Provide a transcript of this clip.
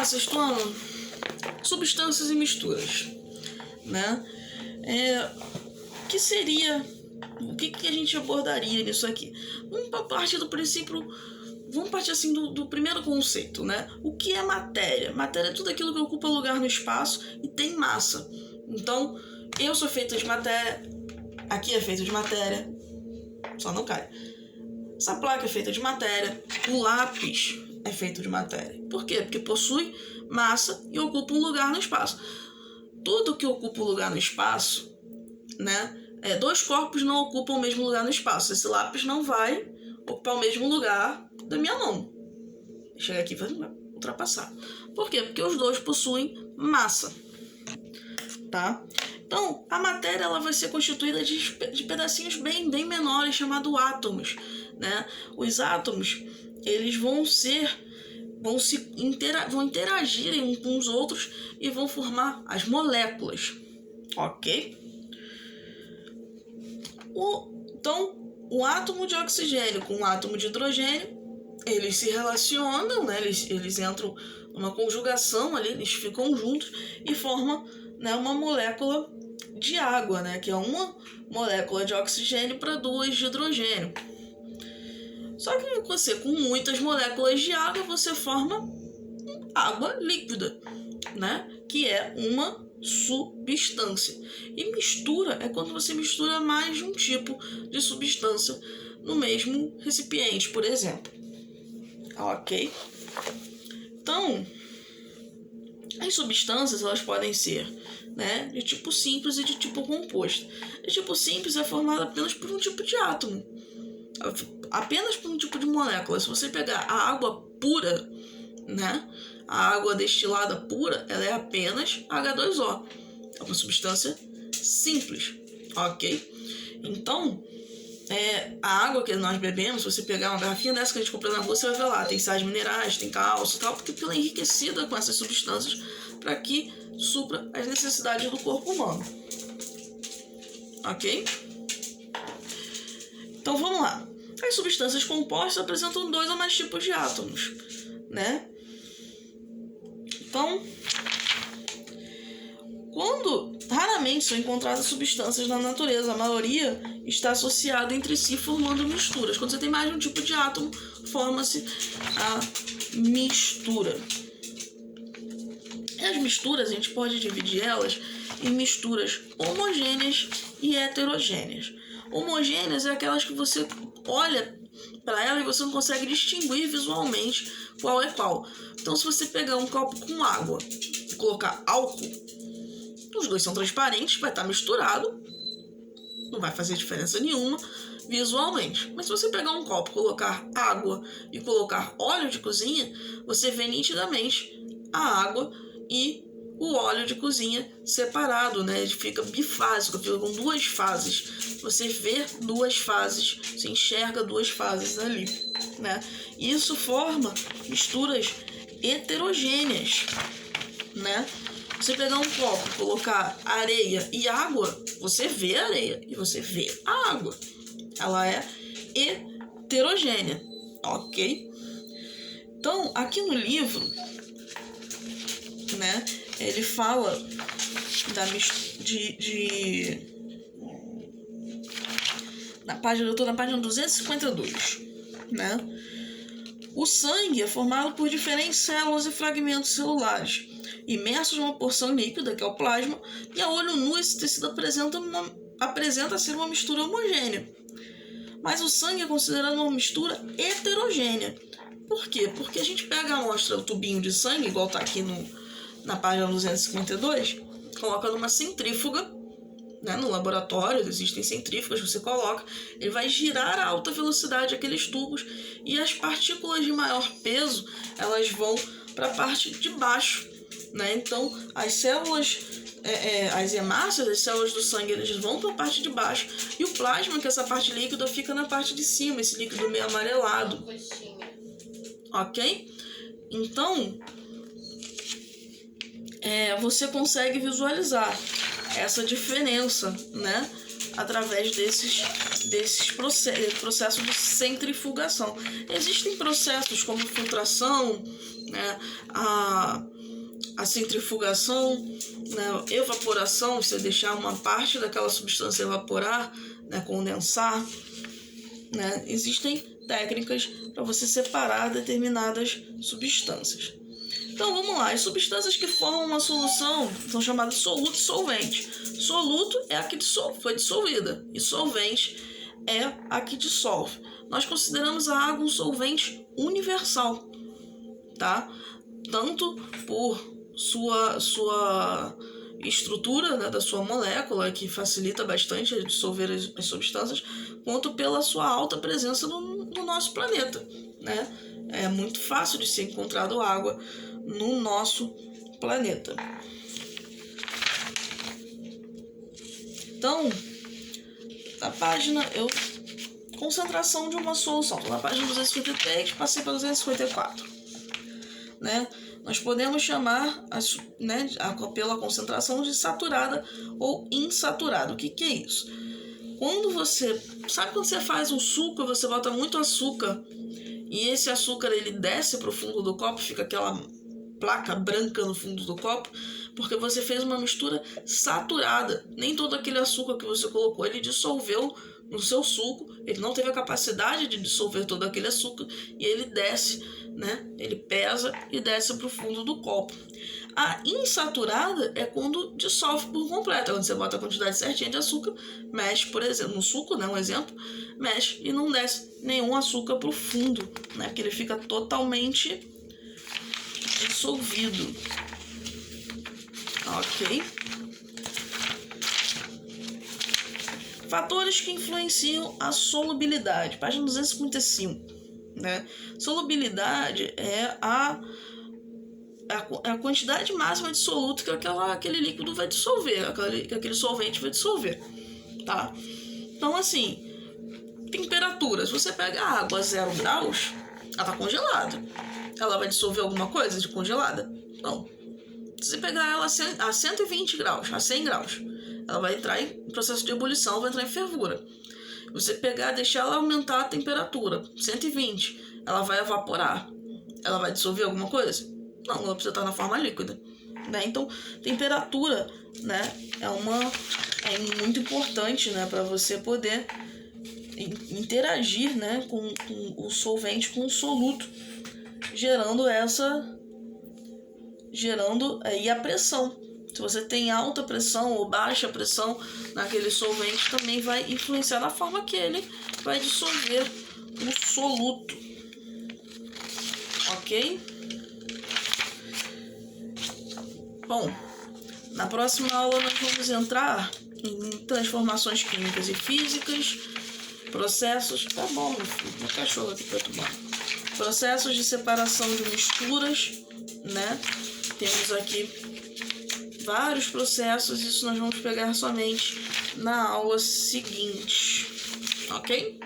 sexto ano, substâncias e misturas, né? O que a gente abordaria nisso aqui? Vamos partir do princípio, vamos partir assim do primeiro conceito, né? O que é matéria? Matéria é tudo aquilo que ocupa lugar no espaço e tem massa. Então, eu sou feita de matéria, aqui é feito de matéria, só não cai. Essa placa é feita de matéria, o lápis é feito de matéria. Por quê? Porque possui massa e ocupa um lugar no espaço. Tudo que ocupa um lugar no espaço, né? Dois corpos não ocupam o mesmo lugar no espaço. Esse lápis não vai ocupar o mesmo lugar da minha mão. Chega aqui e vai ultrapassar. Por quê? Porque os dois possuem massa. Tá? Então, a matéria ela vai ser constituída de pedacinhos bem menores, chamados átomos, né? Os átomos, eles vão interagir uns com os outros e vão formar as moléculas, ok? Então, o átomo de oxigênio com o átomo de hidrogênio, eles se relacionam, né? Eles entram numa conjugação ali, eles ficam juntos e formam, né, uma molécula de água, né? Que é uma molécula de oxigênio para duas de hidrogênio. Só que você, com muitas moléculas de água, você forma água líquida, né? Que é uma substância. E mistura é quando você mistura mais de um tipo de substância no mesmo recipiente, por exemplo. Ok? Então, as substâncias elas podem ser, né, de tipo simples e de tipo composto. De tipo simples é formado apenas por um tipo de átomo, apenas por um tipo de molécula. Se você pegar a água pura, né, a água destilada pura, ela é apenas H2O. É uma substância simples, ok? Então, a água que nós bebemos, se você pegar uma garrafinha dessa que a gente compra na rua, você vai ver lá, tem sais minerais, tem cálcio e tal, porque ela é enriquecida com essas substâncias para que supra as necessidades do corpo humano. Ok? Então vamos lá. As substâncias compostas apresentam 2 ou mais tipos de átomos, né? Então, raramente são encontradas substâncias na natureza, a maioria está associada entre si formando misturas. Quando você tem mais de um tipo de átomo, forma-se a mistura. E as misturas, a gente pode dividir elas em misturas homogêneas e heterogêneas. Homogêneas é aquelas que você olha para ela e você não consegue distinguir visualmente qual é qual. Então, se você pegar um copo com água e colocar álcool, os dois são transparentes, vai estar misturado, não vai fazer diferença nenhuma visualmente. Mas se você pegar um copo, colocar água e colocar óleo de cozinha, você vê nitidamente a água e o óleo de cozinha separado, né? Ele fica bifásico, fica com 2 fases. Você vê 2 fases, você enxerga 2 fases ali, né? Isso forma misturas heterogêneas, né? Você pegar um copo, colocar areia e água, você vê a areia e você vê a água. Ela é heterogênea, ok? Então, aqui no livro, né, ele fala eu tô na página 252, né? O sangue é formado por diferentes células e fragmentos celulares, imersos numa porção líquida, que é o plasma, e a olho nu esse tecido apresenta ser uma mistura homogênea. Mas o sangue é considerado uma mistura heterogênea. Por quê? Porque a gente pega a amostra, o tubinho de sangue, igual tá aqui na página 252, coloca numa centrífuga, né, no laboratório, existem centrífugas, você coloca, ele vai girar a alta velocidade aqueles tubos e as partículas de maior peso, elas vão para a parte de baixo, né? Então, as células, as hemácias, as células do sangue, eles vão para a parte de baixo e o plasma, que é essa parte líquida, fica na parte de cima, esse líquido meio amarelado. Ok? Então, você consegue visualizar essa diferença, né, através desses processos de centrifugação. Existem processos como filtração, né, a centrifugação, né, evaporação, você deixar uma parte daquela substância evaporar, né, condensar, né, existem técnicas para você separar determinadas substâncias. Então vamos lá, as substâncias que formam uma solução são chamadas soluto e solvente. Soluto é a que foi dissolvida e solvente é a que dissolve. Nós consideramos a água um solvente universal, tá? Tanto por sua estrutura, né, da sua molécula, que facilita bastante a dissolver as substâncias, quanto pela sua alta presença no nosso planeta, né? É muito fácil de ser encontrado água no nosso planeta. Então, na página, concentração de uma solução. Estou na página 253, passei para 254. Né? Nós podemos chamar pela concentração de saturada ou insaturada. O que é isso? Quando você faz um suco, você bota muito açúcar e esse açúcar ele desce para o fundo do copo, fica aquela placa branca no fundo do copo, porque você fez uma mistura saturada. Nem todo aquele açúcar que você colocou ele dissolveu no seu suco, ele não teve a capacidade de dissolver todo aquele açúcar e ele desce, né? Ele pesa e desce para o fundo do copo. A insaturada é quando dissolve por completo, quando você bota a quantidade certinha de açúcar, mexe, por exemplo, no suco, né, um exemplo, mexe e não desce nenhum açúcar para o fundo, né, porque ele fica totalmente dissolvido. Ok? Fatores que influenciam a solubilidade. Página 255. Né? Solubilidade é a quantidade máxima de soluto que aquele líquido vai dissolver, que aquele solvente vai dissolver. Tá? Então, assim, temperatura. Se você pega a água a 0 graus, ela está congelada. Ela vai dissolver alguma coisa de congelada? Não. Se você pegar ela a 120 graus, a 100 graus, ela vai entrar em processo de ebulição, vai entrar em fervura. Você pegar e deixar ela aumentar a temperatura, 120, ela vai evaporar. Ela vai dissolver alguma coisa? Não, ela precisa estar na forma líquida. Né? Então, temperatura, né, é muito importante, né, para você poder interagir, né, com o solvente, com o soluto, gerando aí a pressão. Se você tem alta pressão ou baixa pressão naquele solvente, também vai influenciar na forma que ele vai dissolver o soluto. Ok? Bom, na próxima aula nós vamos entrar em transformações químicas e físicas, processos... Tá bom, meu cachorro aqui perturbando. Processos de separação de misturas, né? Temos aqui vários processos, isso nós vamos pegar somente na aula seguinte, ok?